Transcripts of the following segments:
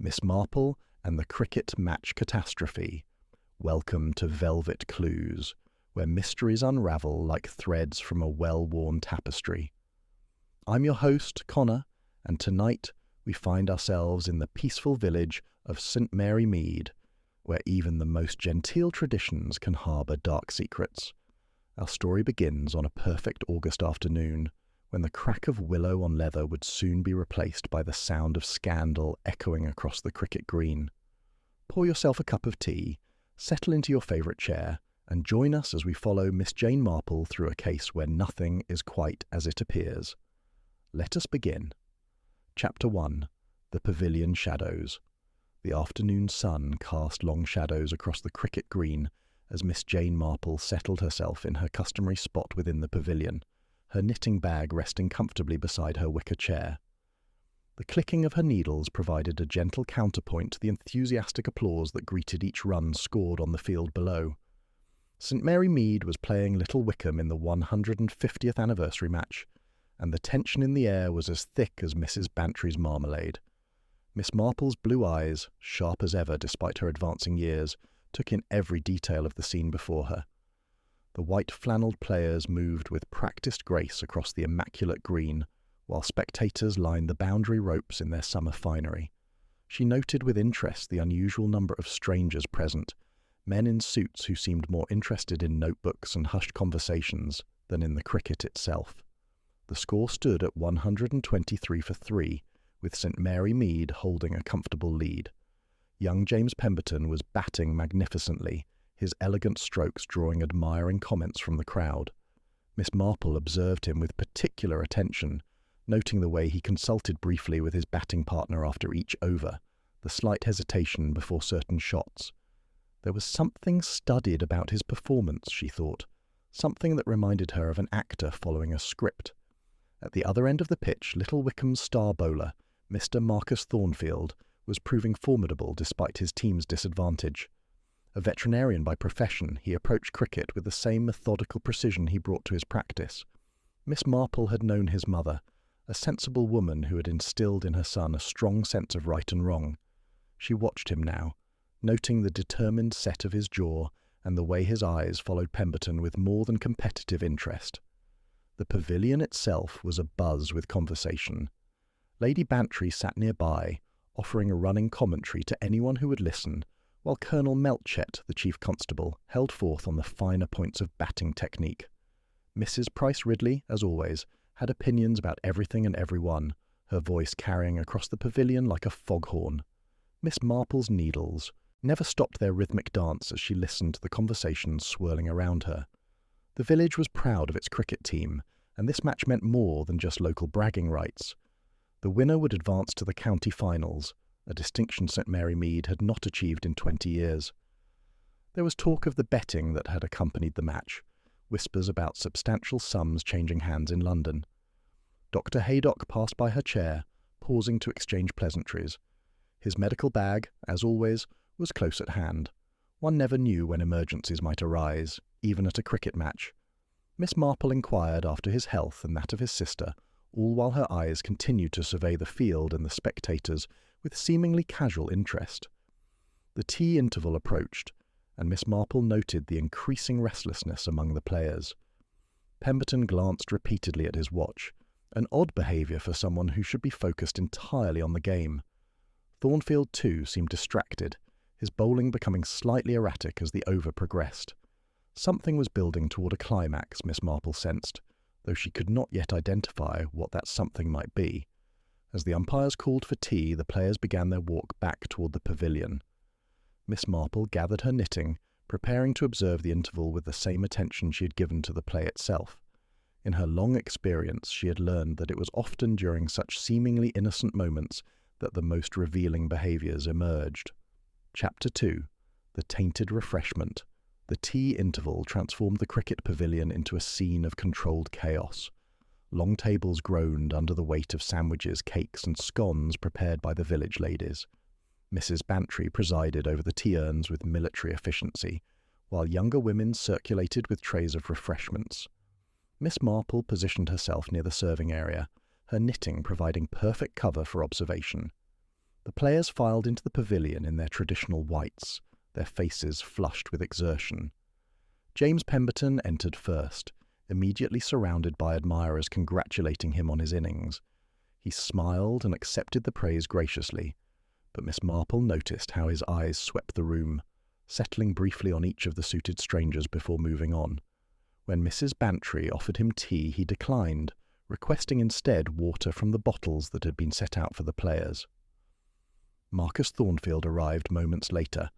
Miss Marple and the cricket match Catastrophe. Welcome to Velvet Clues, where mysteries unravel like threads from a well-worn tapestry. I'm your host, Connor, and tonight we find ourselves in the peaceful village of St. Mary Mead, where even the most genteel traditions can harbour dark secrets. Our story begins on a perfect August afternoon, when the crack of willow on leather would soon be replaced by the sound of scandal echoing across the cricket green. Pour yourself a cup of tea, settle into your favourite chair, and join us as we follow Miss Jane Marple through a case where nothing is quite as it appears. Let us begin. Chapter 1. The Pavilion Shadows. The afternoon sun cast long shadows across the cricket green as Miss Jane Marple settled herself in her customary spot within the pavilion, her knitting bag resting comfortably beside her wicker chair. The clicking of her needles provided a gentle counterpoint to the enthusiastic applause that greeted each run scored on the field below. St. Mary Mead was playing Little Wickham in the 150th anniversary match, and the tension in the air was as thick as Mrs. Bantry's marmalade. Miss Marple's blue eyes, sharp as ever despite her advancing years, took in every detail of the scene before her. The white-flannelled players moved with practised grace across the immaculate green, while spectators lined the boundary ropes in their summer finery. She noted with interest the unusual number of strangers present, men in suits who seemed more interested in notebooks and hushed conversations than in the cricket itself. The score stood at 123 for 3, with St. Mary Mead holding a comfortable lead. Young James Pemberton was batting magnificently, his elegant strokes drawing admiring comments from the crowd. Miss Marple observed him with particular attention, noting the way he consulted briefly with his batting partner after each over, the slight hesitation before certain shots. There was something studied about his performance, she thought, something that reminded her of an actor following a script. At the other end of the pitch, Little Wickham's star bowler, Mr. Marcus Thornfield, was proving formidable despite his team's disadvantage. A veterinarian by profession, he approached cricket with the same methodical precision he brought to his practice. Miss Marple had known his mother, a sensible woman who had instilled in her son a strong sense of right and wrong. She watched him now, noting the determined set of his jaw and the way his eyes followed Pemberton with more than competitive interest. The pavilion itself was abuzz with conversation. Lady Bantry sat nearby, offering a running commentary to anyone who would listen, while Colonel Melchet, the chief constable, held forth on the finer points of batting technique. Mrs. Price Ridley, as always, had opinions about everything and everyone, her voice carrying across the pavilion like a foghorn. Miss Marple's needles never stopped their rhythmic dance as she listened to the conversations swirling around her. The village was proud of its cricket team, and this match meant more than just local bragging rights. The winner would advance to the county finals, a distinction St. Mary Mead had not achieved in 20 years. There was talk of the betting that had accompanied the match, whispers about substantial sums changing hands in London. Dr. Haydock passed by her chair, pausing to exchange pleasantries. His medical bag, as always, was close at hand. One never knew when emergencies might arise, even at a cricket match. Miss Marple inquired after his health and that of his sister, all while her eyes continued to survey the field and the spectators with seemingly casual interest. The tea interval approached, and Miss Marple noted the increasing restlessness among the players. Pemberton glanced repeatedly at his watch, an odd behaviour for someone who should be focused entirely on the game. Thornfield, too, seemed distracted, his bowling becoming slightly erratic as the over progressed. Something was building toward a climax, Miss Marple sensed, though she could not yet identify what that something might be. As the umpires called for tea, the players began their walk back toward the pavilion. Miss Marple gathered her knitting, preparing to observe the interval with the same attention she had given to the play itself. In her long experience, she had learned that it was often during such seemingly innocent moments that the most revealing behaviours emerged. Chapter 2. The Tainted Refreshment. The tea interval transformed the cricket pavilion into a scene of controlled chaos. Long tables groaned under the weight of sandwiches, cakes and scones prepared by the village ladies. Mrs. Bantry presided over the tea urns with military efficiency, while younger women circulated with trays of refreshments. Miss Marple positioned herself near the serving area, her knitting providing perfect cover for observation. The players filed into the pavilion in their traditional whites, their faces flushed with exertion. James Pemberton entered first, immediately surrounded by admirers congratulating him on his innings. He smiled and accepted the praise graciously, but Miss Marple noticed how his eyes swept the room, settling briefly on each of the suited strangers before moving on. When Mrs. Bantry offered him tea, he declined, requesting instead water from the bottles that had been set out for the players. Marcus Thornfield arrived moments later,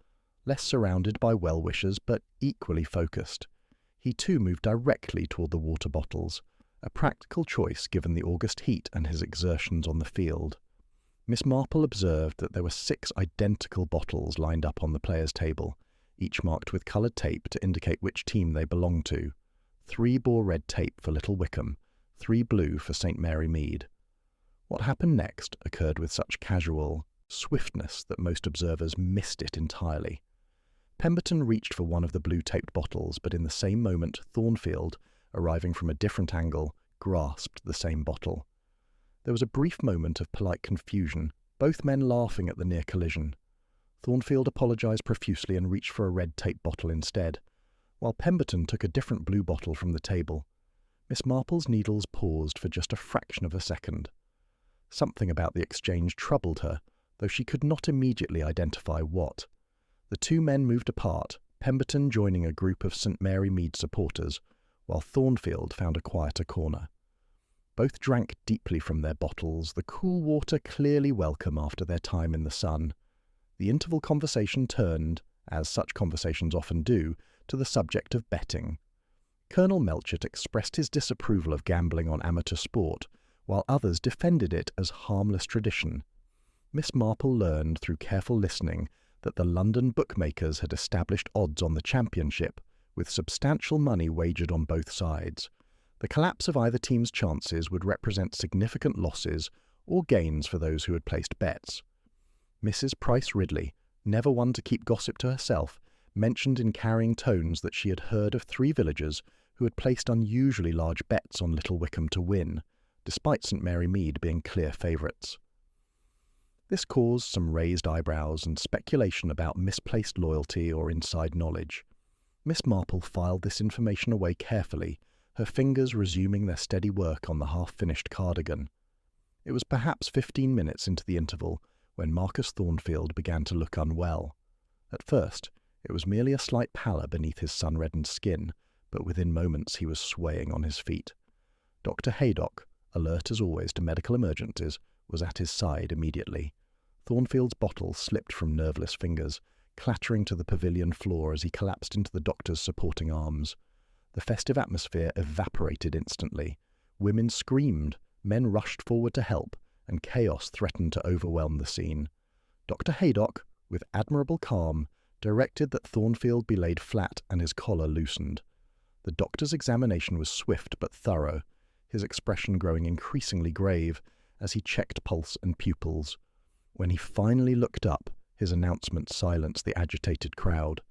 less surrounded by well-wishers but equally focused. He too moved directly toward the water bottles, a practical choice given the August heat and his exertions on the field. Miss Marple observed that there were 6 identical bottles lined up on the players' table, each marked with coloured tape to indicate which team they belonged to. 3 bore red tape for Little Wickham, 3 blue for St. Mary Mead. What happened next occurred with such casual swiftness that most observers missed it entirely. Pemberton reached for one of the blue-taped bottles, but in the same moment Thornfield, arriving from a different angle, grasped the same bottle. There was a brief moment of polite confusion, both men laughing at the near collision. Thornfield apologised profusely and reached for a red-tape bottle instead, while Pemberton took a different blue bottle from the table. Miss Marple's needles paused for just a fraction of a second. Something about the exchange troubled her, though she could not immediately identify what. The 2 men moved apart, Pemberton joining a group of St. Mary Mead supporters, while Thornfield found a quieter corner. Both drank deeply from their bottles, the cool water clearly welcome after their time in the sun. The interval conversation turned, as such conversations often do, to the subject of betting. Colonel Melchett expressed his disapproval of gambling on amateur sport, while others defended it as harmless tradition. Miss Marple learned through careful listening that the London bookmakers had established odds on the championship, with substantial money wagered on both sides. The collapse of either team's chances would represent significant losses or gains for those who had placed bets. Mrs. Price Ridley, never one to keep gossip to herself, mentioned in carrying tones that she had heard of 3 villagers who had placed unusually large bets on Little Wickham to win, despite St. Mary Mead being clear favourites. This caused some raised eyebrows and speculation about misplaced loyalty or inside knowledge. Miss Marple filed this information away carefully, her fingers resuming their steady work on the half-finished cardigan. It was perhaps 15 minutes into the interval when Marcus Thornfield began to look unwell. At first, it was merely a slight pallor beneath his sun-reddened skin, but within moments he was swaying on his feet. Dr. Haydock, alert as always to medical emergencies, was at his side immediately. Thornfield's bottle slipped from nerveless fingers, clattering to the pavilion floor as he collapsed into the doctor's supporting arms. The festive atmosphere evaporated instantly. Women screamed, men rushed forward to help, and chaos threatened to overwhelm the scene. Dr. Haydock, with admirable calm, directed that Thornfield be laid flat and his collar loosened. The doctor's examination was swift but thorough, his expression growing increasingly grave as he checked pulse and pupils. When he finally looked up, his announcement silenced the agitated crowd.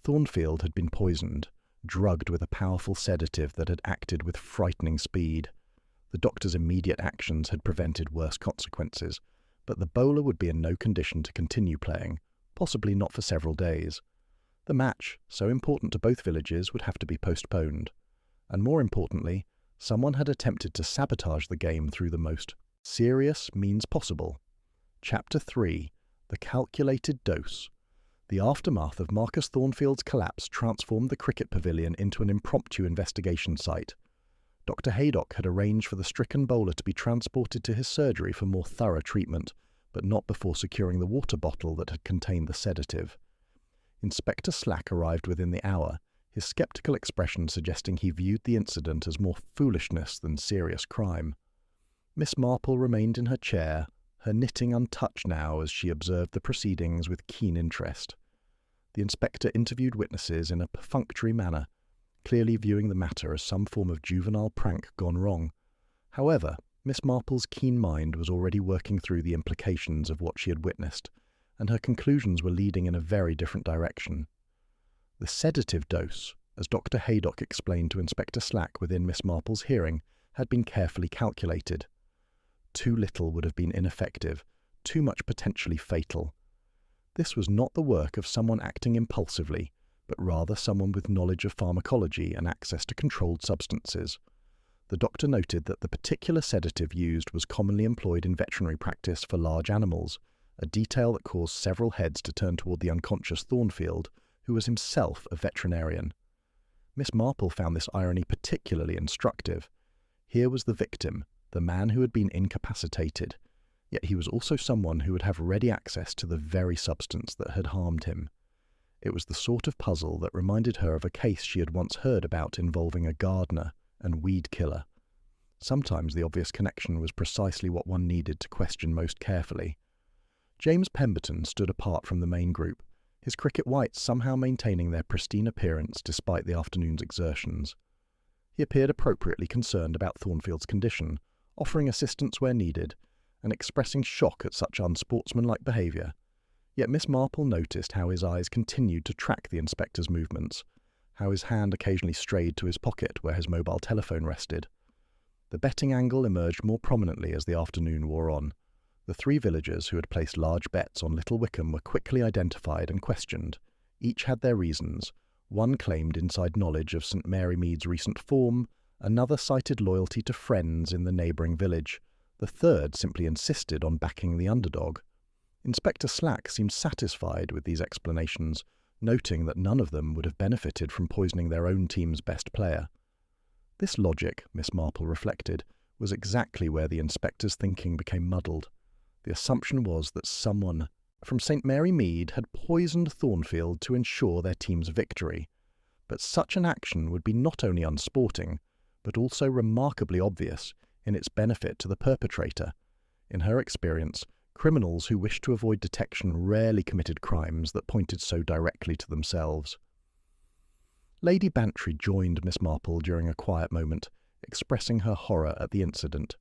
Thornfield had been poisoned, drugged with a powerful sedative that had acted with frightening speed. The doctor's immediate actions had prevented worse consequences, but the bowler would be in no condition to continue playing, possibly not for several days. The match, so important to both villages, would have to be postponed. And more importantly, someone had attempted to sabotage the game through the most serious means possible. Chapter 3. The Calculated Dose. The aftermath of Marcus Thornfield's collapse transformed the cricket pavilion into an impromptu investigation site. Dr. Haydock had arranged for the stricken bowler to be transported to his surgery for more thorough treatment, but not before securing the water bottle that had contained the sedative. Inspector Slack arrived within the hour, his sceptical expression suggesting he viewed the incident as more foolishness than serious crime. Miss Marple remained in her chair, her knitting untouched now as she observed the proceedings with keen interest. The inspector interviewed witnesses in a perfunctory manner, clearly viewing the matter as some form of juvenile prank gone wrong. However, Miss Marple's keen mind was already working through the implications of what she had witnessed, and her conclusions were leading in a very different direction. The sedative dose, as Dr. Haydock explained to Inspector Slack within Miss Marple's hearing, had been carefully calculated. Too little would have been ineffective, too much potentially fatal. This was not the work of someone acting impulsively, but rather someone with knowledge of pharmacology and access to controlled substances. The doctor noted that the particular sedative used was commonly employed in veterinary practice for large animals, a detail that caused several heads to turn toward the unconscious Thornfield, who was himself a veterinarian. Miss Marple found this irony particularly instructive. Here was the victim, the man who had been incapacitated, yet he was also someone who would have ready access to the very substance that had harmed him. It was the sort of puzzle that reminded her of a case she had once heard about involving a gardener and weed killer. Sometimes the obvious connection was precisely what one needed to question most carefully. James Pemberton stood apart from the main group, his cricket whites somehow maintaining their pristine appearance despite the afternoon's exertions. He appeared appropriately concerned about Thornfield's condition, offering assistance where needed, and expressing shock at such unsportsmanlike behaviour. Yet Miss Marple noticed how his eyes continued to track the inspector's movements, how his hand occasionally strayed to his pocket where his mobile telephone rested. The betting angle emerged more prominently as the afternoon wore on. The 3 villagers who had placed large bets on Little Wickham were quickly identified and questioned. Each had their reasons. One claimed inside knowledge of St. Mary Mead's recent form, another cited loyalty to friends in the neighbouring village, the third simply insisted on backing the underdog. Inspector Slack seemed satisfied with these explanations, noting that none of them would have benefited from poisoning their own team's best player. This logic, Miss Marple reflected, was exactly where the inspector's thinking became muddled. The assumption was that someone from St. Mary Mead had poisoned Thornfield to ensure their team's victory. But such an action would be not only unsporting, but also remarkably obvious in its benefit to the perpetrator. In her experience, criminals who wished to avoid detection rarely committed crimes that pointed so directly to themselves. Lady Bantry joined Miss Marple during a quiet moment, expressing her horror at the incident.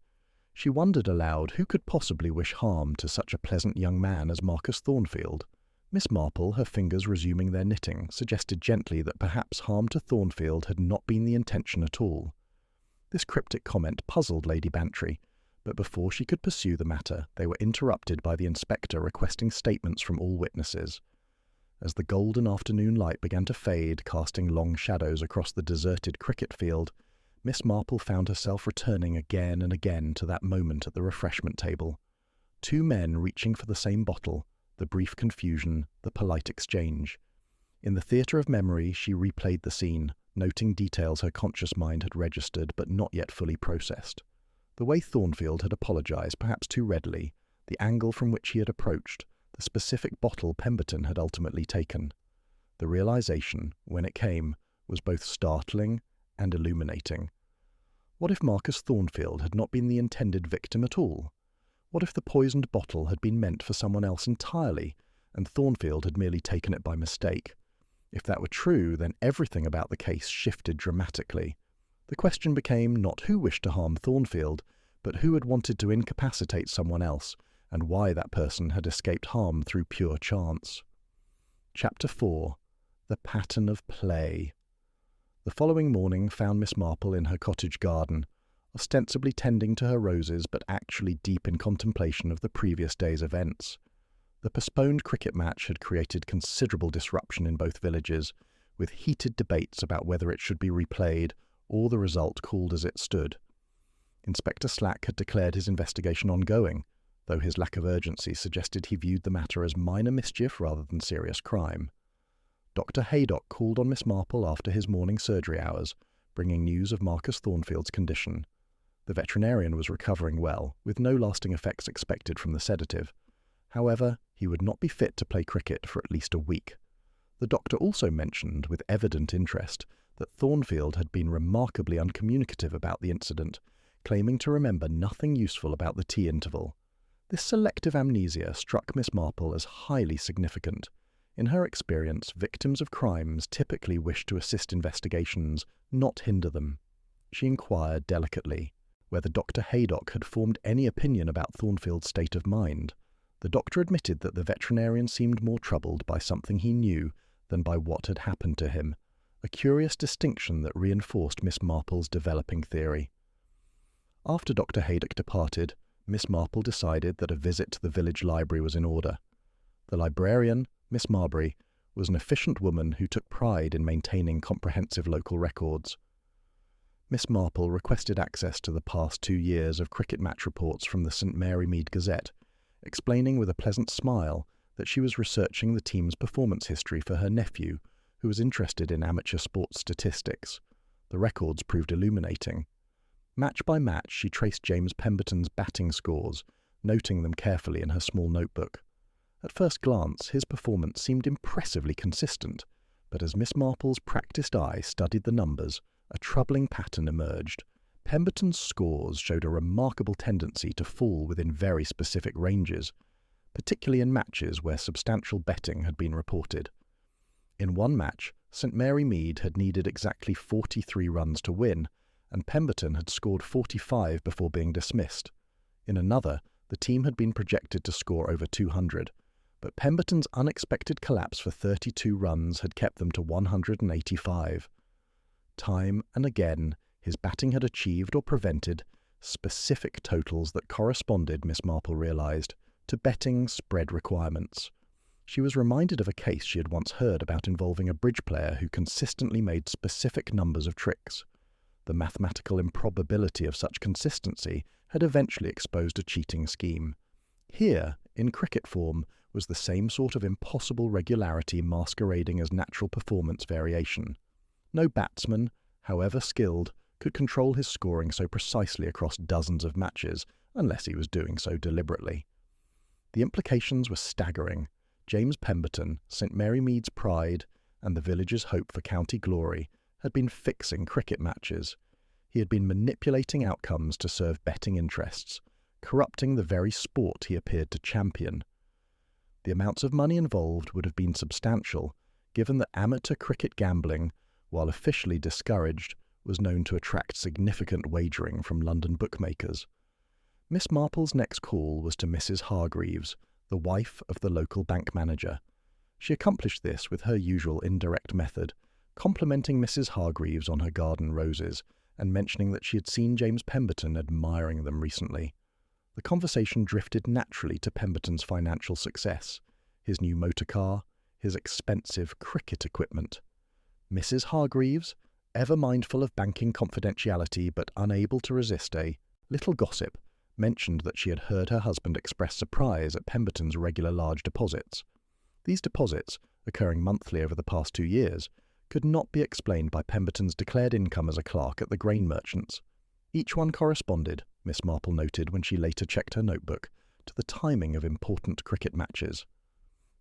She wondered aloud who could possibly wish harm to such a pleasant young man as Marcus Thornfield. Miss Marple, her fingers resuming their knitting, suggested gently that perhaps harm to Thornfield had not been the intention at all. This cryptic comment puzzled Lady Bantry, but before she could pursue the matter, they were interrupted by the inspector requesting statements from all witnesses. As the golden afternoon light began to fade, casting long shadows across the deserted cricket field, Miss Marple found herself returning again and again to that moment at the refreshment table. 2 men reaching for the same bottle, the brief confusion, the polite exchange. In the theatre of memory, she replayed the scene, noting details her conscious mind had registered but not yet fully processed. The way Thornfield had apologised, perhaps too readily, the angle from which he had approached, the specific bottle Pemberton had ultimately taken. The realisation, when it came, was both startling and illuminating. What if Marcus Thornfield had not been the intended victim at all? What if the poisoned bottle had been meant for someone else entirely, and Thornfield had merely taken it by mistake? If that were true, then everything about the case shifted dramatically. The question became not who wished to harm Thornfield, but who had wanted to incapacitate someone else, and why that person had escaped harm through pure chance. Chapter 4. The Pattern of Play. The following morning found Miss Marple in her cottage garden, ostensibly tending to her roses but actually deep in contemplation of the previous day's events. The postponed cricket match had created considerable disruption in both villages, with heated debates about whether it should be replayed or the result called as it stood. Inspector Slack had declared his investigation ongoing, though his lack of urgency suggested he viewed the matter as minor mischief rather than serious crime. Dr. Haydock called on Miss Marple after his morning surgery hours, bringing news of Marcus Thornfield's condition. The veterinarian was recovering well, with no lasting effects expected from the sedative. However, he would not be fit to play cricket for at least a week. The doctor also mentioned, with evident interest, that Thornfield had been remarkably uncommunicative about the incident, claiming to remember nothing useful about the tea interval. This selective amnesia struck Miss Marple as highly significant. In her experience, victims of crimes typically wish to assist investigations, not hinder them. She inquired delicately whether Dr. Haydock had formed any opinion about Thornfield's state of mind. The doctor admitted that the veterinarian seemed more troubled by something he knew than by what had happened to him, a curious distinction that reinforced Miss Marple's developing theory. After Dr. Haydock departed, Miss Marple decided that a visit to the village library was in order. The librarian, Miss Marbury, was an efficient woman who took pride in maintaining comprehensive local records. Miss Marple requested access to the past 2 years of cricket match reports from the St Mary Mead Gazette, explaining with a pleasant smile that she was researching the team's performance history for her nephew, who was interested in amateur sports statistics. The records proved illuminating. Match by match, she traced James Pemberton's batting scores, noting them carefully in her small notebook. At first glance, his performance seemed impressively consistent, but as Miss Marple's practiced eye studied the numbers, a troubling pattern emerged. Pemberton's scores showed a remarkable tendency to fall within very specific ranges, particularly in matches where substantial betting had been reported. In one match, St Mary Mead had needed exactly 43 runs to win, and Pemberton had scored 45 before being dismissed. In another, the team had been projected to score over 200, but Pemberton's unexpected collapse for 32 runs had kept them to 185. Time and again, his batting had achieved or prevented specific totals that corresponded, Miss Marple realised, to betting spread requirements. She was reminded of a case she had once heard about involving a bridge player who consistently made specific numbers of tricks. The mathematical improbability of such consistency had eventually exposed a cheating scheme. Here, in cricket form, was the same sort of impossible regularity masquerading as natural performance variation. No batsman, however skilled, could control his scoring so precisely across dozens of matches, unless he was doing so deliberately. The implications were staggering. James Pemberton, St Mary Mead's pride, and the village's hope for county glory, had been fixing cricket matches. He had been manipulating outcomes to serve betting interests, corrupting the very sport he appeared to champion. The amounts of money involved would have been substantial, given that amateur cricket gambling, while officially discouraged, was known to attract significant wagering from London bookmakers. Miss Marple's next call was to Mrs. Hargreaves, the wife of the local bank manager. She accomplished this with her usual indirect method, complimenting Mrs. Hargreaves on her garden roses and mentioning that she had seen James Pemberton admiring them recently. The conversation drifted naturally to Pemberton's financial success, his new motor car, his expensive cricket equipment. Mrs. Hargreaves, ever mindful of banking confidentiality but unable to resist a little gossip, mentioned that she had heard her husband express surprise at Pemberton's regular large deposits. These deposits, occurring monthly over the past 2 years, could not be explained by Pemberton's declared income as a clerk at the grain merchants. Each one corresponded, Miss Marple noted when she later checked her notebook, to the timing of important cricket matches.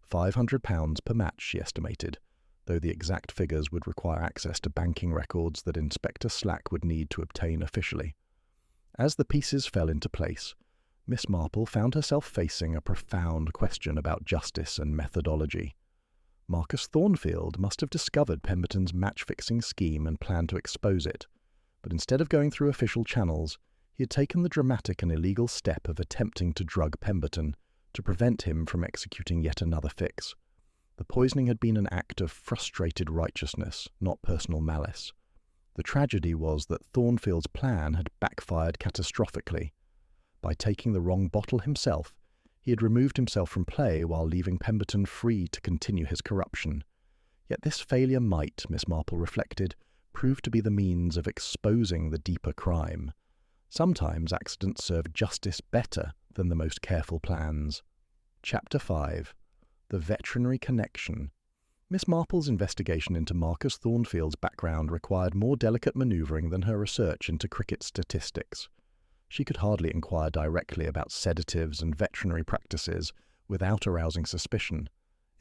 £500 per match, she estimated, though the exact figures would require access to banking records that Inspector Slack would need to obtain officially. As the pieces fell into place, Miss Marple found herself facing a profound question about justice and methodology. Marcus Thornfield must have discovered Pemberton's match-fixing scheme and planned to expose it, but instead of going through official channels, he had taken the dramatic and illegal step of attempting to drug Pemberton to prevent him from executing yet another fix. The poisoning had been an act of frustrated righteousness, not personal malice. The tragedy was that Thornfield's plan had backfired catastrophically. By taking the wrong bottle himself, he had removed himself from play while leaving Pemberton free to continue his corruption. Yet this failure might, Miss Marple reflected, prove to be the means of exposing the deeper crime. Sometimes accidents serve justice better than the most careful plans. Chapter 5. The Veterinary Connection. Miss Marple's investigation into Marcus Thornfield's background required more delicate manoeuvring than her research into cricket statistics. She could hardly inquire directly about sedatives and veterinary practices without arousing suspicion.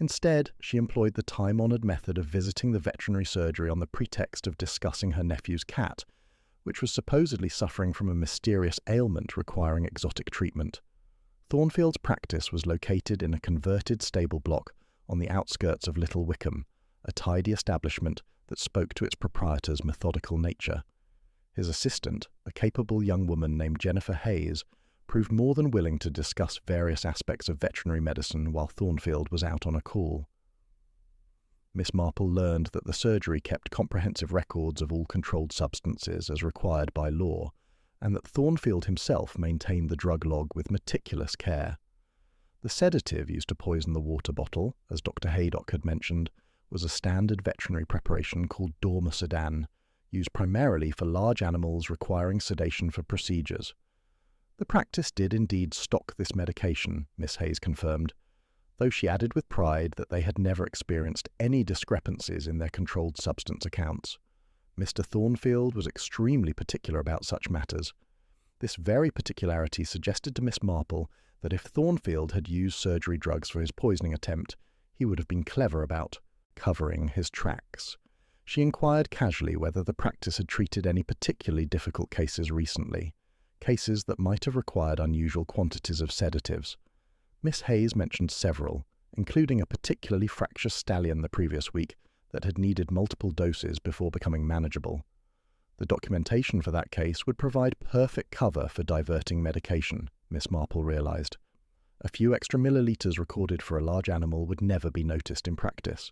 Instead, she employed the time-honoured method of visiting the veterinary surgery on the pretext of discussing her nephew's cat, which was supposedly suffering from a mysterious ailment requiring exotic treatment. Thornfield's practice was located in a converted stable block on the outskirts of Little Wickham, a tidy establishment that spoke to its proprietor's methodical nature. His assistant, a capable young woman named Jennifer Hayes, proved more than willing to discuss various aspects of veterinary medicine while Thornfield was out on a call. Miss Marple learned that the surgery kept comprehensive records of all controlled substances as required by law, and that Thornfield himself maintained the drug log with meticulous care. The sedative used to poison the water bottle, as Dr. Haydock had mentioned, was a standard veterinary preparation called dormosedan, used primarily for large animals requiring sedation for procedures. The practice did indeed stock this medication, Miss Hayes confirmed, though she added with pride that they had never experienced any discrepancies in their controlled substance accounts. Mr. Thornfield was extremely particular about such matters. This very particularity suggested to Miss Marple that if Thornfield had used surgery drugs for his poisoning attempt, he would have been clever about covering his tracks. She inquired casually whether the practice had treated any particularly difficult cases recently, cases that might have required unusual quantities of sedatives. Miss Hayes mentioned several, including a particularly fractious stallion the previous week that had needed multiple doses before becoming manageable. The documentation for that case would provide perfect cover for diverting medication, Miss Marple realized. A few extra milliliters recorded for a large animal would never be noticed in practice,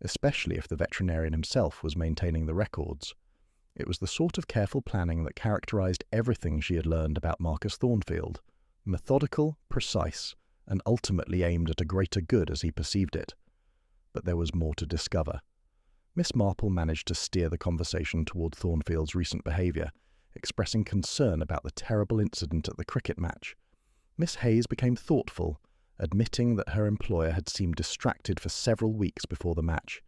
especially if the veterinarian himself was maintaining the records. It was the sort of careful planning that characterized everything she had learned about Marcus Thornfield, methodical, precise, and ultimately aimed at a greater good as he perceived it. But there was more to discover. Miss Marple managed to steer the conversation toward Thornfield's recent behaviour, expressing concern about the terrible incident at the cricket match. Miss Hayes became thoughtful, admitting that her employer had seemed distracted for several weeks before the match.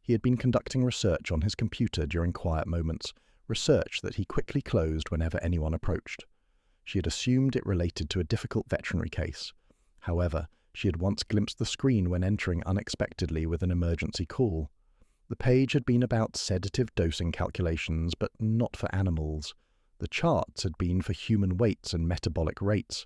He had been conducting research on his computer during quiet moments, research that he quickly closed whenever anyone approached. She had assumed it related to a difficult veterinary case. However, she had once glimpsed the screen when entering unexpectedly with an emergency call. The page had been about sedative dosing calculations, but not for animals. The charts had been for human weights and metabolic rates.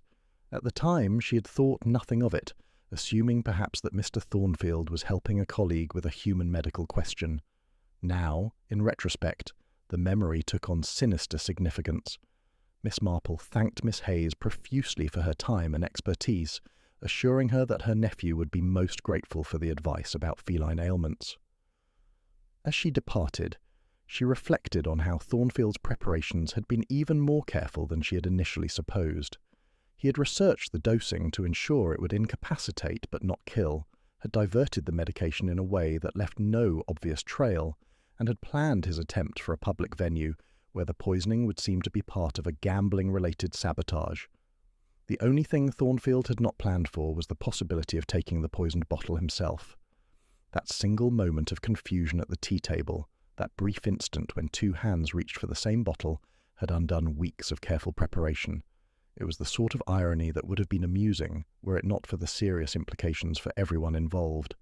At the time, she had thought nothing of it, assuming perhaps that Mr. Thornfield was helping a colleague with a human medical question. Now, in retrospect, the memory took on sinister significance. Miss Marple thanked Miss Hayes profusely for her time and expertise, assuring her that her nephew would be most grateful for the advice about feline ailments. As she departed, she reflected on how Thornfield's preparations had been even more careful than she had initially supposed. He had researched the dosing to ensure it would incapacitate but not kill, had diverted the medication in a way that left no obvious trail, and had planned his attempt for a public venue where the poisoning would seem to be part of a gambling-related sabotage. The only thing Thornfield had not planned for was the possibility of taking the poisoned bottle himself. That single moment of confusion at the tea table, that brief instant when two hands reached for the same bottle, had undone weeks of careful preparation. It was the sort of irony that would have been amusing were it not for the serious implications for everyone involved.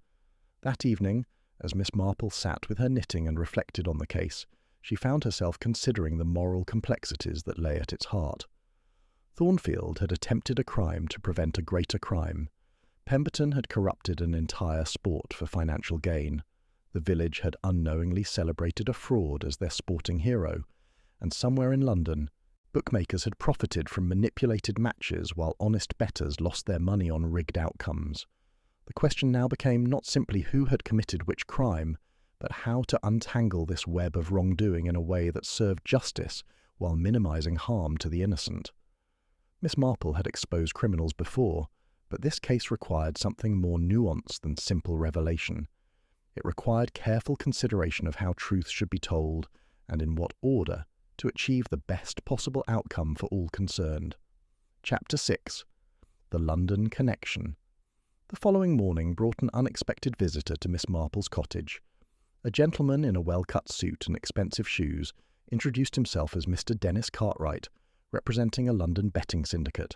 That evening, as Miss Marple sat with her knitting and reflected on the case, she found herself considering the moral complexities that lay at its heart. Thornfield had attempted a crime to prevent a greater crime. Pemberton had corrupted an entire sport for financial gain. The village had unknowingly celebrated a fraud as their sporting hero, and somewhere in London, bookmakers had profited from manipulated matches while honest bettors lost their money on rigged outcomes. The question now became not simply who had committed which crime, but how to untangle this web of wrongdoing in a way that served justice while minimizing harm to the innocent. Miss Marple had exposed criminals before, but this case required something more nuanced than simple revelation. It required careful consideration of how truth should be told, and in what order, to achieve the best possible outcome for all concerned. Chapter 6. The London Connection. The following morning brought an unexpected visitor to Miss Marple's cottage. A gentleman in a well-cut suit and expensive shoes introduced himself as Mr. Dennis Cartwright, representing a London betting syndicate.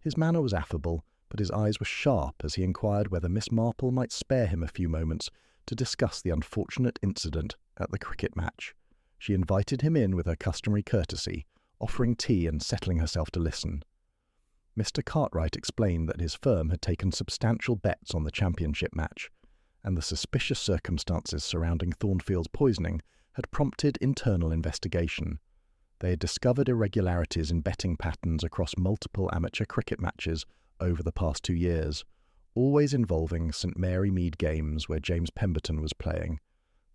His manner was affable, but his eyes were sharp as he inquired whether Miss Marple might spare him a few moments to discuss the unfortunate incident at the cricket match. She invited him in with her customary courtesy, offering tea and settling herself to listen. Mr. Cartwright explained that his firm had taken substantial bets on the championship match, and the suspicious circumstances surrounding Thornfield's poisoning had prompted internal investigation. They had discovered irregularities in betting patterns across multiple amateur cricket matches over the past 2 years, always involving St. Mary Mead games where James Pemberton was playing.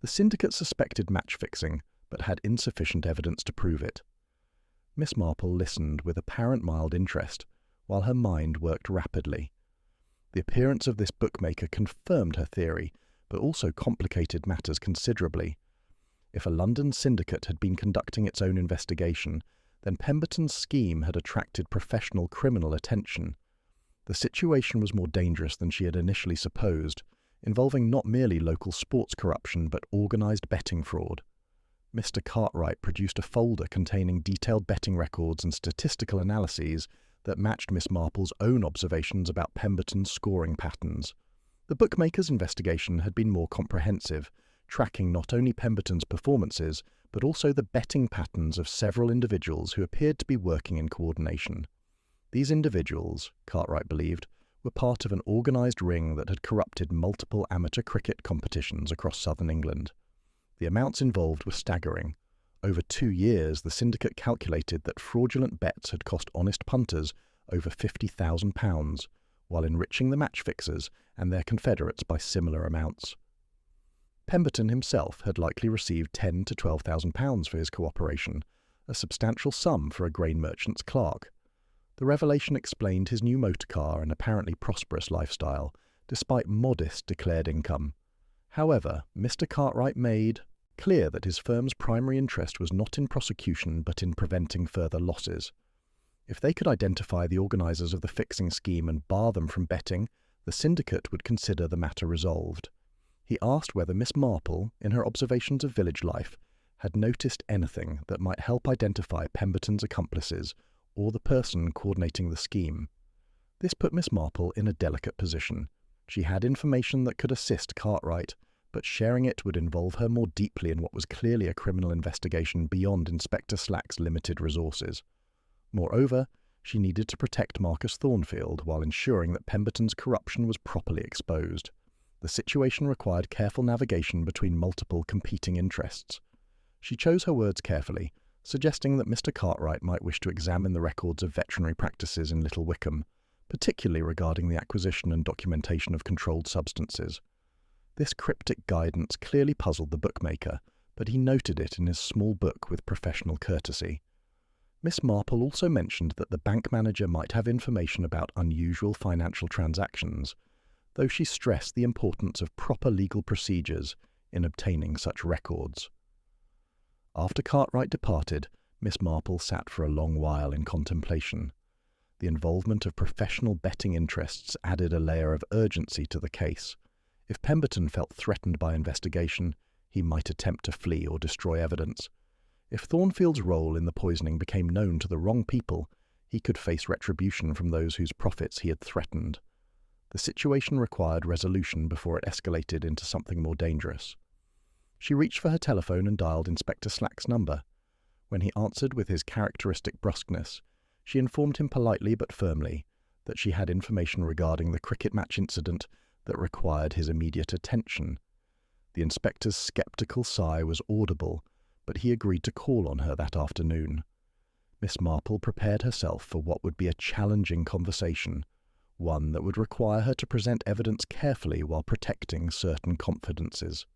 The syndicate suspected match-fixing, but had insufficient evidence to prove it. Miss Marple listened with apparent mild interest, while her mind worked rapidly. The appearance of this bookmaker confirmed her theory, but also complicated matters considerably. If a London syndicate had been conducting its own investigation, then Pemberton's scheme had attracted professional criminal attention. The situation was more dangerous than she had initially supposed, involving not merely local sports corruption but organised betting fraud. Mr. Cartwright produced a folder containing detailed betting records and statistical analyses that matched Miss Marple's own observations about Pemberton's scoring patterns. The bookmaker's investigation had been more comprehensive, tracking not only Pemberton's performances, but also the betting patterns of several individuals who appeared to be working in coordination. These individuals, Cartwright believed, were part of an organised ring that had corrupted multiple amateur cricket competitions across southern England. The amounts involved were staggering. Over 2 years, the syndicate calculated that fraudulent bets had cost honest punters over £50,000, while enriching the match fixers and their confederates by similar amounts. Pemberton himself had likely received £10,000 to £12,000 for his cooperation, a substantial sum for a grain merchant's clerk. The revelation explained his new motor car and apparently prosperous lifestyle, despite modest declared income. However, Mr. Cartwright made clear that his firm's primary interest was not in prosecution but in preventing further losses. If they could identify the organisers of the fixing scheme and bar them from betting, the syndicate would consider the matter resolved. He asked whether Miss Marple, in her observations of village life, had noticed anything that might help identify Pemberton's accomplices or the person coordinating the scheme. This put Miss Marple in a delicate position. She had information that could assist Cartwright, but sharing it would involve her more deeply in what was clearly a criminal investigation beyond Inspector Slack's limited resources. Moreover, she needed to protect Marcus Thornfield while ensuring that Pemberton's corruption was properly exposed. The situation required careful navigation between multiple competing interests. She chose her words carefully, suggesting that Mr. Cartwright might wish to examine the records of veterinary practices in Little Wickham, particularly regarding the acquisition and documentation of controlled substances. This cryptic guidance clearly puzzled the bookmaker, but he noted it in his small book with professional courtesy. Miss Marple also mentioned that the bank manager might have information about unusual financial transactions, though she stressed the importance of proper legal procedures in obtaining such records. After Cartwright departed, Miss Marple sat for a long while in contemplation. The involvement of professional betting interests added a layer of urgency to the case. If Pemberton felt threatened by investigation, he might attempt to flee or destroy evidence. If Thornfield's role in the poisoning became known to the wrong people, he could face retribution from those whose profits he had threatened. The situation required resolution before it escalated into something more dangerous. She reached for her telephone and dialed Inspector Slack's number. When he answered with his characteristic brusqueness, she informed him politely but firmly that she had information regarding the cricket match incident that required his immediate attention. The inspector's sceptical sigh was audible, but he agreed to call on her that afternoon. Miss Marple prepared herself for what would be a challenging conversation, one that would require her to present evidence carefully while protecting certain confidences.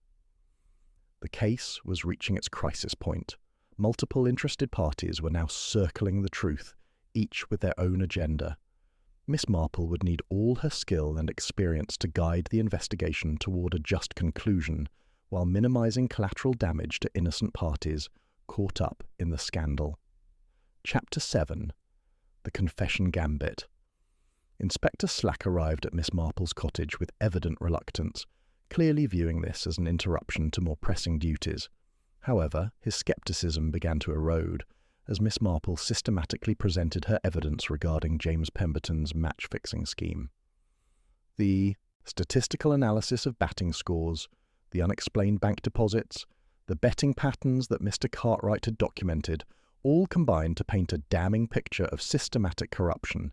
The case was reaching its crisis point. Multiple interested parties were now circling the truth, each with their own agenda. Miss Marple would need all her skill and experience to guide the investigation toward a just conclusion, while minimizing collateral damage to innocent parties caught up in the scandal. Chapter 7. The Confession Gambit. Inspector Slack arrived at Miss Marple's cottage with evident reluctance, clearly viewing this as an interruption to more pressing duties. However, his scepticism began to erode as Miss Marple systematically presented her evidence regarding James Pemberton's match-fixing scheme. The statistical analysis of batting scores, the unexplained bank deposits, the betting patterns that Mr. Cartwright had documented, all combined to paint a damning picture of systematic corruption.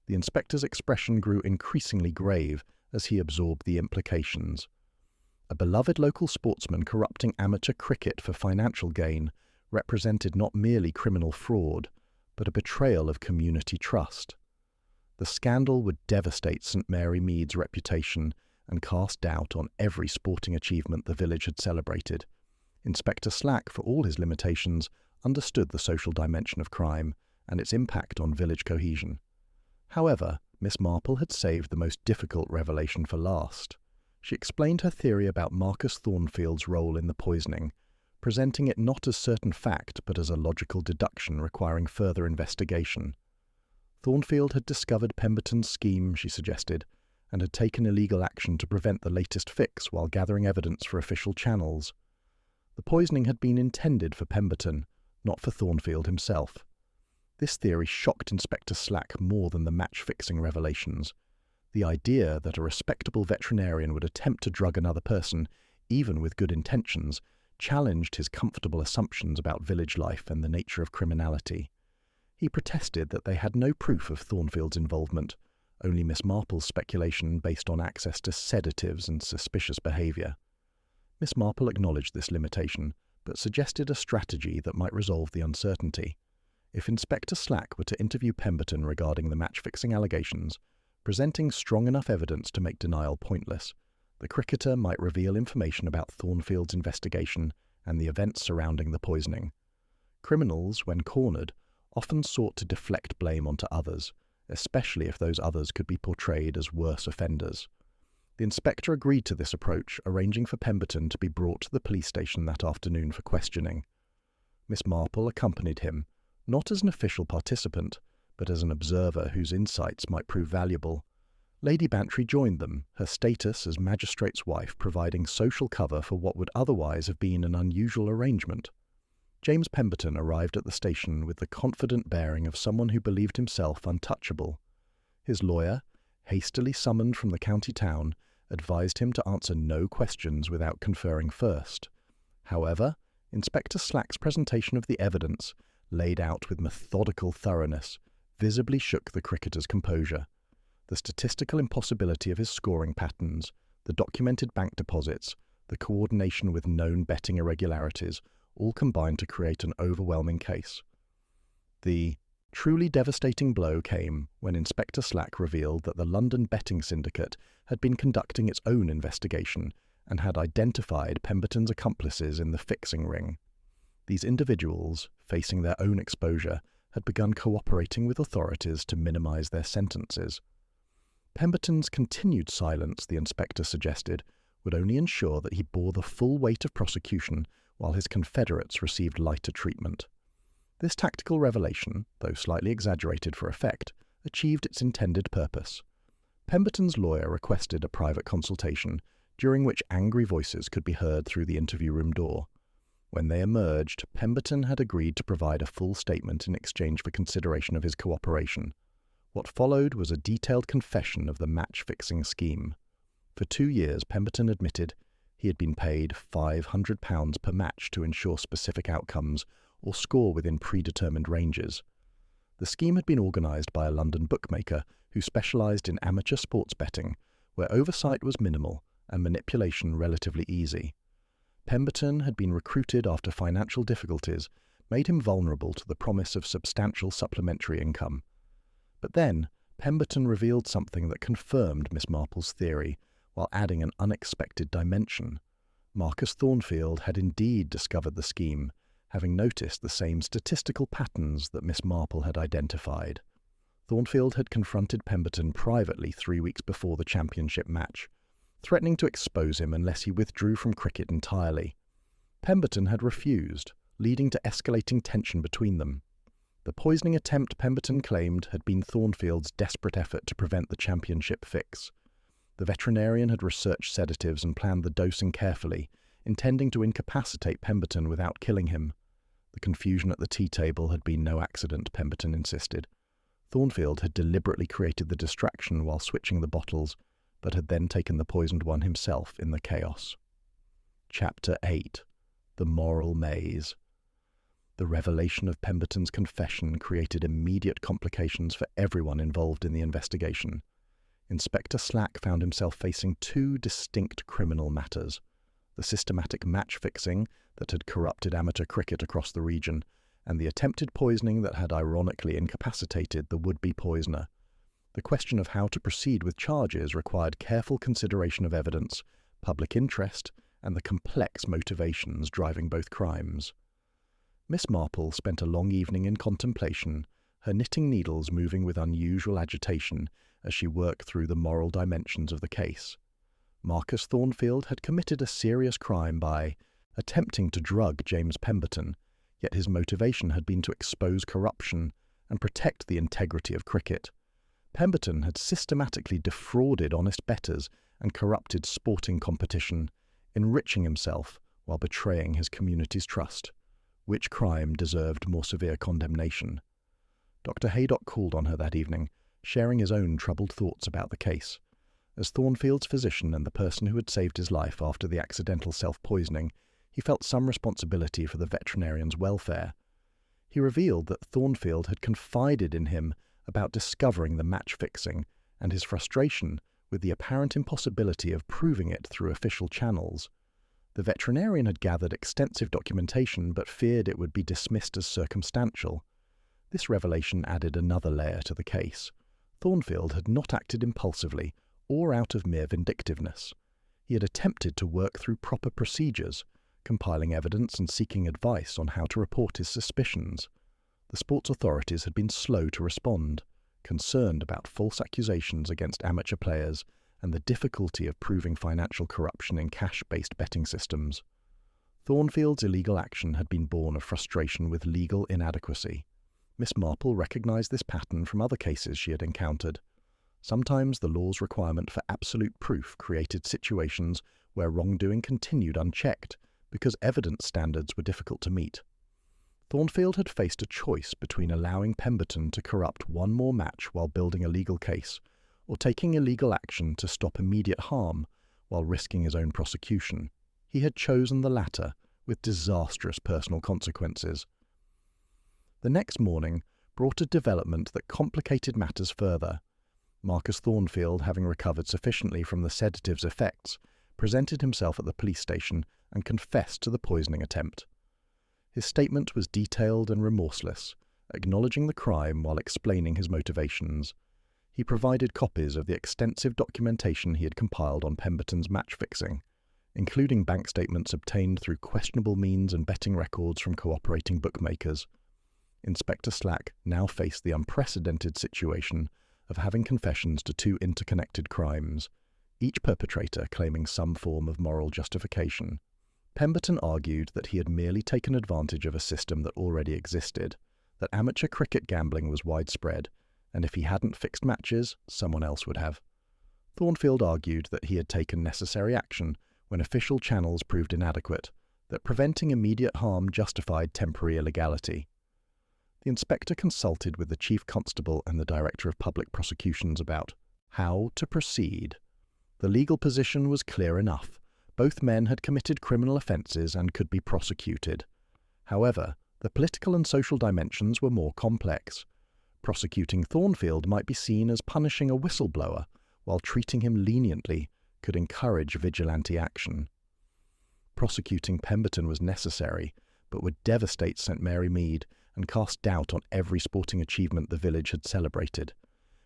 The inspector's expression grew increasingly grave as he absorbed the implications. A beloved local sportsman corrupting amateur cricket for financial gain represented not merely criminal fraud, but a betrayal of community trust. The scandal would devastate St. Mary Mead's reputation and cast doubt on every sporting achievement the village had celebrated. Inspector Slack, for all his limitations, understood the social dimension of crime and its impact on village cohesion. However, Miss Marple had saved the most difficult revelation for last. She explained her theory about Marcus Thornfield's role in the poisoning, presenting it not as certain fact but as a logical deduction requiring further investigation. Thornfield had discovered Pemberton's scheme, she suggested, and had taken illegal action to prevent the latest fix while gathering evidence for official channels. The poisoning had been intended for Pemberton, not for Thornfield himself. This theory shocked Inspector Slack more than the match-fixing revelations. The idea that a respectable veterinarian would attempt to drug another person, even with good intentions, challenged his comfortable assumptions about village life and the nature of criminality. He protested that they had no proof of Thornfield's involvement, only Miss Marple's speculation based on access to sedatives and suspicious behaviour. Miss Marple acknowledged this limitation, but suggested a strategy that might resolve the uncertainty. If Inspector Slack were to interview Pemberton regarding the match-fixing allegations, presenting strong enough evidence to make denial pointless, the cricketer might reveal information about Thornfield's investigation and the events surrounding the poisoning. Criminals, when cornered, often sought to deflect blame onto others, especially if those others could be portrayed as worse offenders. The inspector agreed to this approach, arranging for Pemberton to be brought to the police station that afternoon for questioning. Miss Marple accompanied him, not as an official participant, but as an observer whose insights might prove valuable. Lady Bantry joined them, her status as magistrate's wife providing social cover for what would otherwise have been an unusual arrangement. James Pemberton arrived at the station with the confident bearing of someone who believed himself untouchable. His lawyer, hastily summoned from the county town, advised him to answer no questions without conferring first. However, Inspector Slack's presentation of the evidence, laid out with methodical thoroughness, visibly shook the cricketer's composure. The statistical impossibility of his scoring patterns, the documented bank deposits, the coordination with known betting irregularities, all combined to create an overwhelming case. The truly devastating blow came when Inspector Slack revealed that the London betting syndicate had been conducting its own investigation and had identified Pemberton's accomplices in the fixing ring. These individuals, facing their own exposure, had begun cooperating with authorities to minimise their sentences. Pemberton's continued silence, the inspector suggested, would only ensure that he bore the full weight of prosecution while his confederates received lighter treatment. This tactical revelation, though slightly exaggerated for effect, achieved its intended purpose. Pemberton's lawyer requested a private consultation, during which angry voices could be heard through the interview room door. When they emerged, Pemberton had agreed to provide a full statement in exchange for consideration of his cooperation. What followed was a detailed confession of the match-fixing scheme. For 2 years, Pemberton admitted he had been paid £500 per match to ensure specific outcomes or score within predetermined ranges. The scheme had been organised by a London bookmaker who specialised in amateur sports betting, where oversight was minimal and manipulation relatively easy. Pemberton had been recruited after financial difficulties made him vulnerable to the promise of substantial supplementary income. But then, Pemberton revealed something that confirmed Miss Marple's theory, while adding an unexpected dimension. Marcus Thornfield had indeed discovered the scheme, having noticed the same statistical patterns that Miss Marple had identified. Thornfield had confronted Pemberton privately 3 weeks before the championship match, threatening to expose him unless he withdrew from cricket entirely. Pemberton had refused, leading to escalating tension between them. The poisoning attempt, Pemberton claimed, had been Thornfield's desperate effort to prevent the championship fix. The veterinarian had researched sedatives and planned the dosing carefully, intending to incapacitate Pemberton without killing him. The confusion at the tea table had been no accident, Pemberton insisted. Thornfield had deliberately created the distraction while switching the bottles, but had then taken the poisoned one himself in the chaos. Chapter 8. The Moral Maze. The revelation of Pemberton's confession created immediate complications for everyone involved in the investigation. Inspector Slack found himself facing 2 distinct criminal matters: the systematic match-fixing that had corrupted amateur cricket across the region, and the attempted poisoning that had ironically incapacitated the would-be poisoner. The question of how to proceed with charges required careful consideration of evidence, public interest, and the complex motivations driving both crimes. Miss Marple spent a long evening in contemplation, her knitting needles moving with unusual agitation as she worked through the moral dimensions of the case. Marcus Thornfield had committed a serious crime by attempting to drug James Pemberton, yet his motivation had been to expose corruption and protect the integrity of cricket. Pemberton had systematically defrauded honest bettors and corrupted sporting competition, enriching himself while betraying his community's trust. Which crime deserved more severe condemnation? Dr. Haydock called on her that evening, sharing his own troubled thoughts about the case. As Thornfield's physician and the person who had saved his life after the accidental self-poisoning, he felt some responsibility for the veterinarian's welfare. He revealed that Thornfield had confided in him about discovering the match-fixing and his frustration with the apparent impossibility of proving it through official channels. The veterinarian had gathered extensive documentation but feared it would be dismissed as circumstantial. This revelation added another layer to the case. Thornfield had not acted impulsively or out of mere vindictiveness. He had attempted to work through proper procedures, compiling evidence and seeking advice on how to report his suspicions. The sports authorities had been slow to respond, concerned about false accusations against amateur players and the difficulty of proving financial corruption in cash-based betting systems. Thornfield's illegal action had been born of frustration with legal inadequacy. Miss Marple recognized this pattern from other cases she had encountered. Sometimes the law's requirement for absolute proof created situations where wrongdoing continued unchecked because evidence standards were difficult to meet. Thornfield had faced a choice between allowing Pemberton to corrupt one more match while building a legal case, or taking illegal action to stop immediate harm while risking his own prosecution. He had chosen the latter, with disastrous personal consequences. The next morning brought a development that complicated matters further. Marcus Thornfield, having recovered sufficiently from the sedative's effects, presented himself at the police station and confessed to the poisoning attempt. His statement was detailed and remorseless, acknowledging the crime while explaining his motivations. He provided copies of the extensive documentation he had compiled on Pemberton's match-fixing, including bank statements obtained through questionable means and betting records from cooperating bookmakers. Inspector Slack now faced the unprecedented situation of having confessions to two interconnected crimes, each perpetrator claiming some form of moral justification. Pemberton argued that he had merely taken advantage of a system that already existed, that amateur cricket gambling was widespread, and if he hadn't fixed matches, someone else would have. Thornfield argued that he had taken necessary action when official channels proved inadequate, that preventing immediate harm justified temporary illegality. The inspector consulted with the chief constable and the director of public prosecutions about how to proceed. The legal position was clear enough. Both men had committed criminal offences and could be prosecuted. However, the political and social dimensions were more complex. Prosecuting Thornfield might be seen as punishing a whistleblower, while treating him leniently could encourage vigilante action. Prosecuting Pemberton was necessary, but would devastate St. Mary Mead and cast doubt on every sporting achievement the village had celebrated.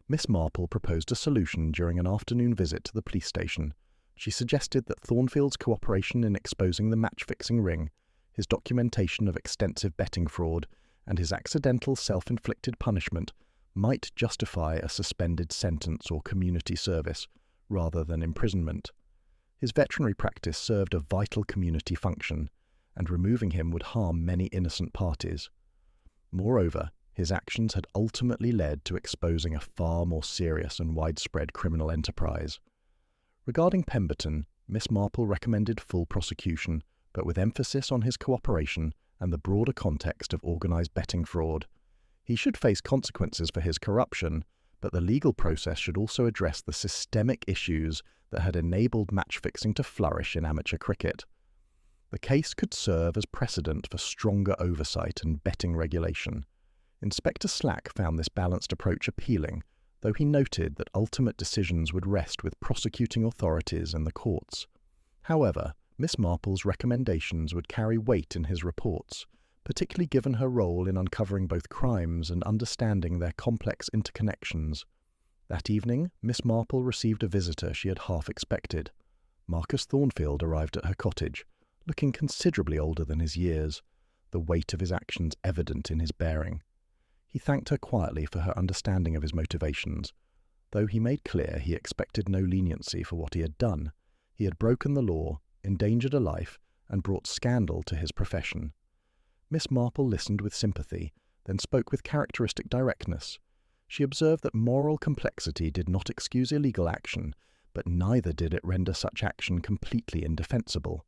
Miss Marple proposed a solution during an afternoon visit to the police station. She suggested that Thornfield's cooperation in exposing the match-fixing ring, his documentation of extensive betting fraud, and his accidental self-inflicted punishment might justify a suspended sentence or community service, rather than imprisonment. His veterinary practice served a vital community function, and removing him would harm many innocent parties. Moreover, his actions had ultimately led to exposing a far more serious and widespread criminal enterprise. Regarding Pemberton, Miss Marple recommended full prosecution, but with emphasis on his cooperation and the broader context of organised betting fraud. He should face consequences for his corruption, but the legal process should also address the systemic issues that had enabled match-fixing to flourish in amateur cricket. The case could serve as precedent for stronger oversight and betting regulation. Inspector Slack found this balanced approach appealing, though he noted that ultimate decisions would rest with prosecuting authorities and the courts. However, Miss Marple's recommendations would carry weight in his reports, particularly given her role in uncovering both crimes and understanding their complex interconnections. That evening, Miss Marple received a visitor she had half expected. Marcus Thornfield arrived at her cottage, looking considerably older than his years. the weight of his actions evident in his bearing. He thanked her quietly for her understanding of his motivations, though he made clear he expected no leniency for what he had done. He had broken the law, endangered a life, and brought scandal to his profession. Miss Marple listened with sympathy, then spoke with characteristic directness. She observed that moral complexity did not excuse illegal action, but neither did it render such action completely indefensible.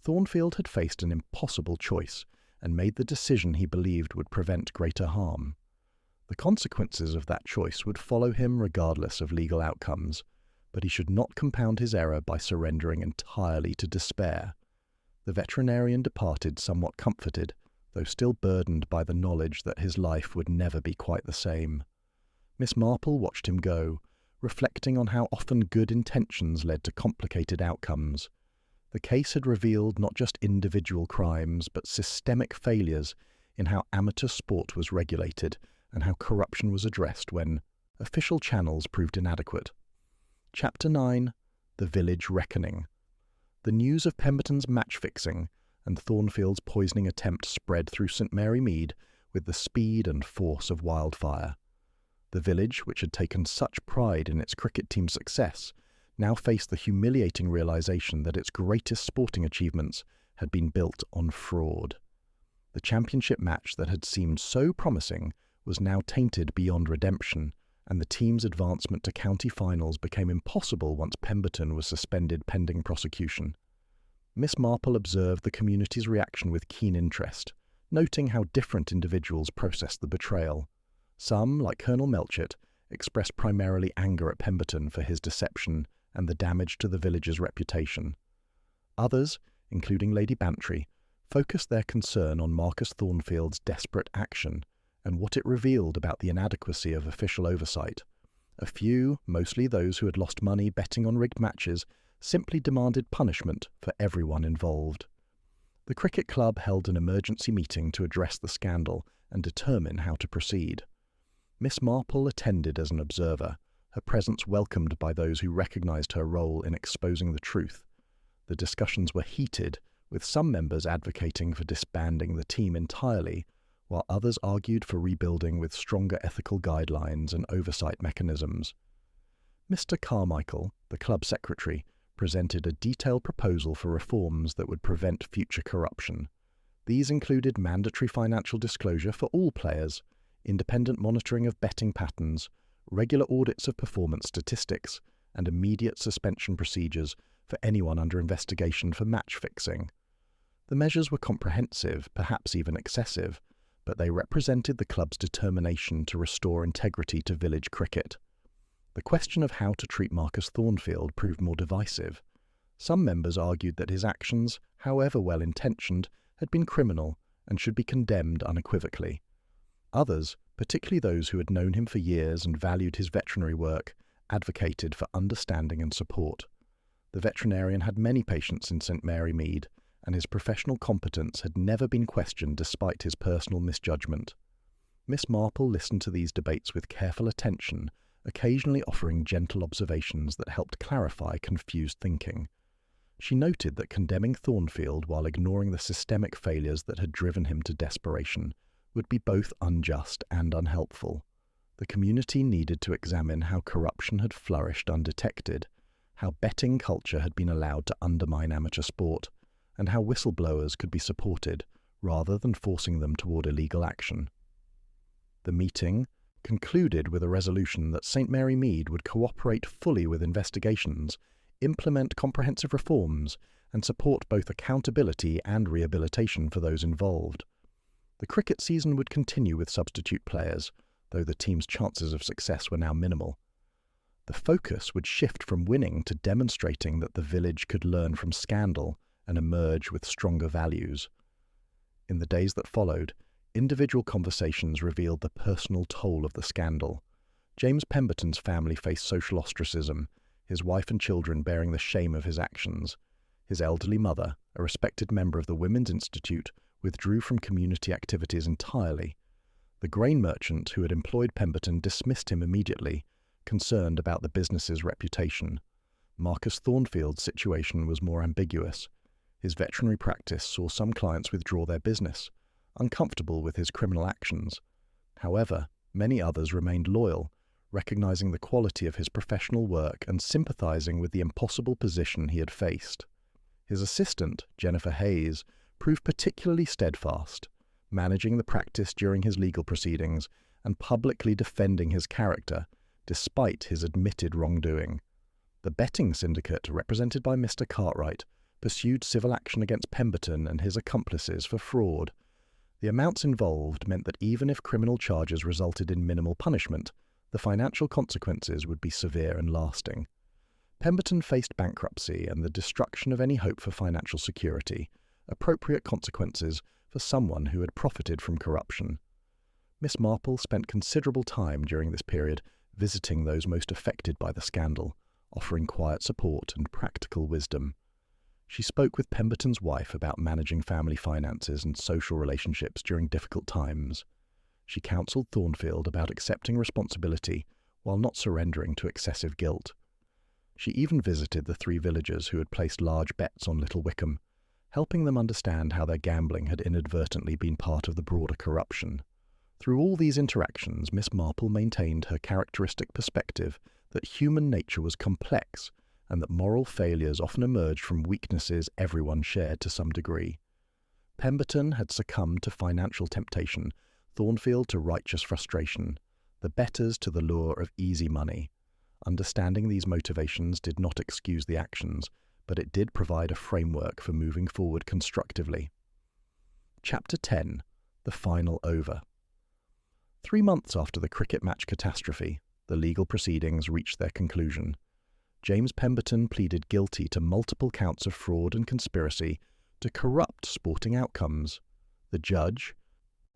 Thornfield had faced an impossible choice, and made the decision he believed would prevent greater harm. The consequences of that choice would follow him regardless of legal outcomes, but he should not compound his error by surrendering entirely to despair. The veterinarian departed somewhat comforted, though still burdened by the knowledge that his life would never be quite the same. Miss Marple watched him go, reflecting on how often good intentions led to complicated outcomes. The case had revealed not just individual crimes, but systemic failures in how amateur sport was regulated and how corruption was addressed when official channels proved inadequate. Chapter 9. The Village Reckoning. The news of Pemberton's match-fixing and Thornfield's poisoning attempt spread through St. Mary Mead with the speed and force of wildfire. The village, which had taken such pride in its cricket team's success, now faced the humiliating realization that its greatest sporting achievements had been built on fraud. The championship match that had seemed so promising was now tainted beyond redemption, and the team's advancement to county finals became impossible once Pemberton was suspended pending prosecution. Miss Marple observed the community's reaction with keen interest, noting how different individuals processed the betrayal. Some, like Colonel Melchett, expressed primarily anger at Pemberton for his deception and the damage to the village's reputation. Others, including Lady Bantry, focused their concern on Marcus Thornfield's desperate action and what it revealed about the inadequacy of official oversight. A few, mostly those who had lost money betting on rigged matches, simply demanded punishment for everyone involved. The cricket club held an emergency meeting to address the scandal and determine how to proceed. Miss Marple attended as an observer, her presence welcomed by those who recognized her role in exposing the truth. The discussions were heated, with some members advocating for disbanding the team entirely, while others argued for rebuilding with stronger ethical guidelines and oversight mechanisms. Mr. Carmichael, the club secretary, presented a detailed proposal for reforms that would prevent future corruption. These included mandatory financial disclosure for all players, independent monitoring of betting patterns, regular audits of performance statistics, and immediate suspension procedures for anyone under investigation for match fixing. The measures were comprehensive, perhaps even excessive, but they represented the club's determination to restore integrity to village cricket. The question of how to treat Marcus Thornfield proved more divisive. Some members argued that his actions, however well-intentioned, had been criminal and should be condemned unequivocally. Others, particularly those who had known him for years and valued his veterinary work, advocated for understanding and support. The veterinarian had many patients in St. Mary Mead, and his professional competence had never been questioned despite his personal misjudgment. Miss Marple listened to these debates with careful attention, occasionally offering gentle observations that helped clarify confused thinking. She noted that condemning Thornfield while ignoring the systemic failures that had driven him to desperation would be both unjust and unhelpful. The community needed to examine how corruption had flourished undetected, how betting culture had been allowed to undermine amateur sport, and how whistleblowers could be supported rather than forcing them toward illegal action. The meeting concluded with a resolution that St. Mary Mead would cooperate fully with investigations, implement comprehensive reforms, and support both accountability and rehabilitation for those involved. The cricket season would continue with substitute players, though the team's chances of success were now minimal. The focus would shift from winning to demonstrating that the village could learn from scandal and emerge with stronger values. In the days that followed, individual conversations revealed the personal toll of the scandal. James Pemberton's family faced social ostracism, his wife and children bearing the shame of his actions. His elderly mother, a respected member of the Women's Institute, withdrew from community activities entirely. The grain merchant who had employed Pemberton dismissed him immediately, concerned about the business's reputation. Marcus Thornfield's situation was more ambiguous. His veterinary practice saw some clients withdraw their business, uncomfortable with his criminal actions. However, many others remained loyal, recognizing the quality of his professional work and sympathizing with the impossible position he had faced. His assistant, Jennifer Hayes, proved particularly steadfast, managing the practice during his legal proceedings and publicly defending his character, despite his admitted wrongdoing. The betting syndicate, represented by Mr. Cartwright, pursued civil action against Pemberton and his accomplices for fraud. The amounts involved meant that even if criminal charges resulted in minimal punishment, the financial consequences would be severe and lasting. Pemberton faced bankruptcy and the destruction of any hope for financial security, appropriate consequences for someone who had profited from corruption. Miss Marple spent considerable time during this period visiting those most affected by the scandal, offering quiet support and practical wisdom. She spoke with Pemberton's wife about managing family finances and social relationships during difficult times. She counselled Thornfield about accepting responsibility while not surrendering to excessive guilt. She even visited the three villagers who had placed large bets on Little Wickham, helping them understand how their gambling had inadvertently been part of the broader corruption. Through all these interactions, Miss Marple maintained her characteristic perspective that human nature was complex and that moral failures often emerged from weaknesses everyone shared to some degree. Pemberton had succumbed to financial temptation, Thornfield to righteous frustration, the betters to the lure of easy money. Understanding these motivations did not excuse the actions, but it did provide a framework for moving forward constructively. Chapter 10. The Final Over. 3 months after the cricket match catastrophe, the legal proceedings reached their conclusion. James Pemberton pleaded guilty to multiple counts of fraud and conspiracy to corrupt sporting outcomes. The judge,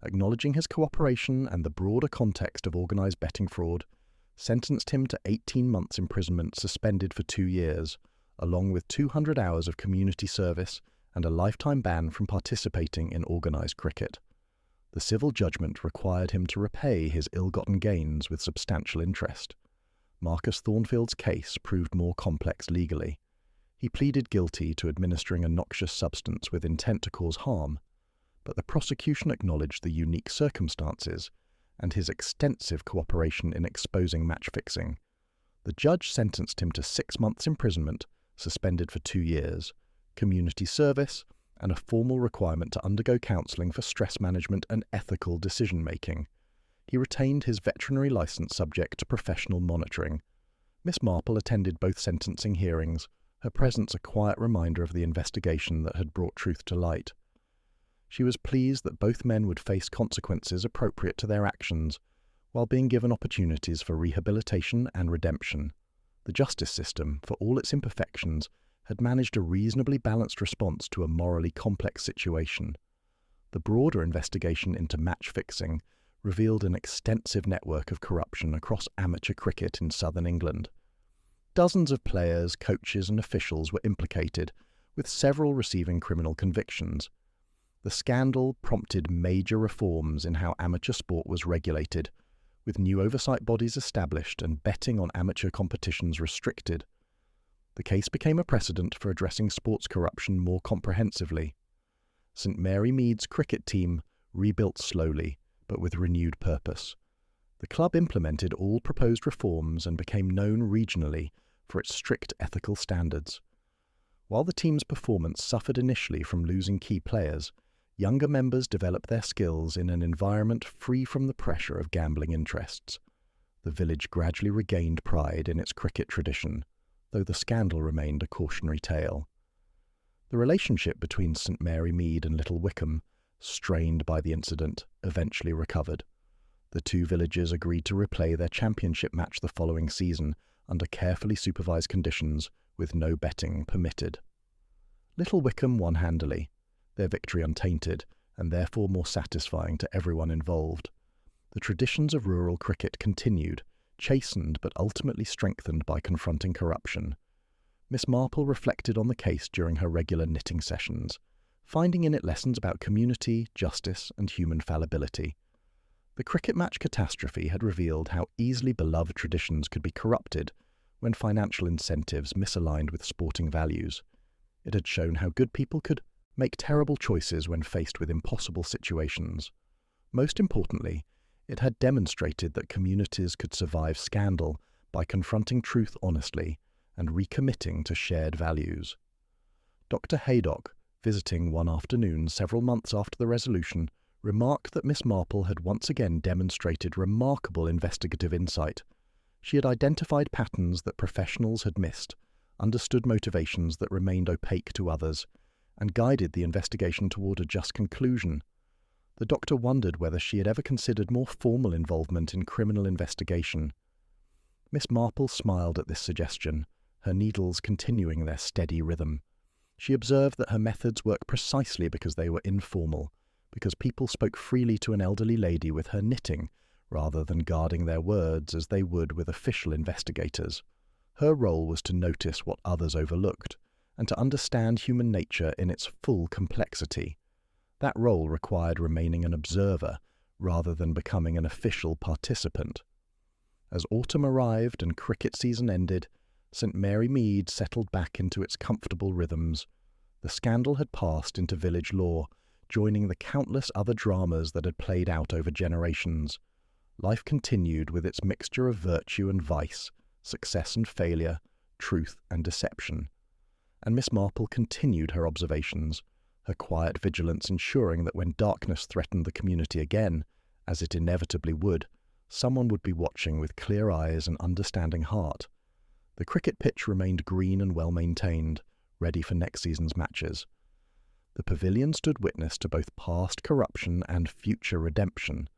acknowledging his cooperation and the broader context of organised betting fraud, sentenced him to 18 months imprisonment suspended for 2 years, along with 200 hours of community service and a lifetime ban from participating in organised cricket. The civil judgment required him to repay his ill-gotten gains with substantial interest. Marcus Thornfield's case proved more complex legally. He pleaded guilty to administering a noxious substance with intent to cause harm, but the prosecution acknowledged the unique circumstances and his extensive cooperation in exposing match fixing. The judge sentenced him to 6 months imprisonment, suspended for 2 years, community service, and a formal requirement to undergo counselling for stress management and ethical decision-making. He retained his veterinary licence subject to professional monitoring. Miss Marple attended both sentencing hearings, her presence a quiet reminder of the investigation that had brought truth to light. She was pleased that both men would face consequences appropriate to their actions, while being given opportunities for rehabilitation and redemption. The justice system, for all its imperfections, had managed a reasonably balanced response to a morally complex situation. The broader investigation into match fixing revealed an extensive network of corruption across amateur cricket in southern England. Dozens of players, coaches and officials were implicated, with several receiving criminal convictions. The scandal prompted major reforms in how amateur sport was regulated, with new oversight bodies established and betting on amateur competitions restricted. The case became a precedent for addressing sports corruption more comprehensively. St Mary Mead's cricket team rebuilt slowly, but with renewed purpose. The club implemented all proposed reforms and became known regionally for its strict ethical standards. While the team's performance suffered initially from losing key players, younger members developed their skills in an environment free from the pressure of gambling interests. The village gradually regained pride in its cricket tradition, though the scandal remained a cautionary tale. The relationship between St Mary Mead and Little Wickham, strained by the incident, eventually recovered. The two villages agreed to replay their championship match the following season under carefully supervised conditions, with no betting permitted. Little Wickham won handily, their victory untainted, and therefore more satisfying to everyone involved. The traditions of rural cricket continued, chastened but ultimately strengthened by confronting corruption. Miss Marple reflected on the case during her regular knitting sessions, finding in it lessons about community, justice, and human fallibility. The cricket match catastrophe had revealed how easily beloved traditions could be corrupted when financial incentives misaligned with sporting values. It had shown how good people could make terrible choices when faced with impossible situations. Most importantly, it had demonstrated that communities could survive scandal by confronting truth honestly and recommitting to shared values. Dr. Haydock, visiting one afternoon several months after the resolution, remarked that Miss Marple had once again demonstrated remarkable investigative insight. She had identified patterns that professionals had missed, understood motivations that remained opaque to others, and guided the investigation toward a just conclusion. The doctor wondered whether she had ever considered more formal involvement in criminal investigation. Miss Marple smiled at this suggestion, her needles continuing their steady rhythm. She observed that her methods worked precisely because they were informal, because people spoke freely to an elderly lady with her knitting, rather than guarding their words as they would with official investigators. Her role was to notice what others overlooked, and to understand human nature in its full complexity. That role required remaining an observer, rather than becoming an official participant. As autumn arrived and cricket season ended, St. Mary Mead settled back into its comfortable rhythms. The scandal had passed into village lore, joining the countless other dramas that had played out over generations. Life continued with its mixture of virtue and vice, success and failure, truth and deception. And Miss Marple continued her observations, her quiet vigilance ensuring that when darkness threatened the community again, as it inevitably would, someone would be watching with clear eyes and understanding heart. The cricket pitch remained green and well-maintained, ready for next season's matches. The pavilion stood witness to both past corruption and future redemption,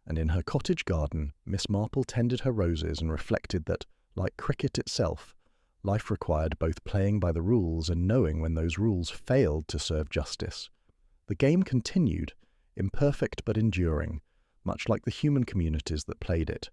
and in her cottage garden, Miss Marple tended her roses and reflected that, like cricket itself, life required both playing by the rules and knowing when those rules failed to serve justice. The game continued, imperfect but enduring, much like the human communities that played it,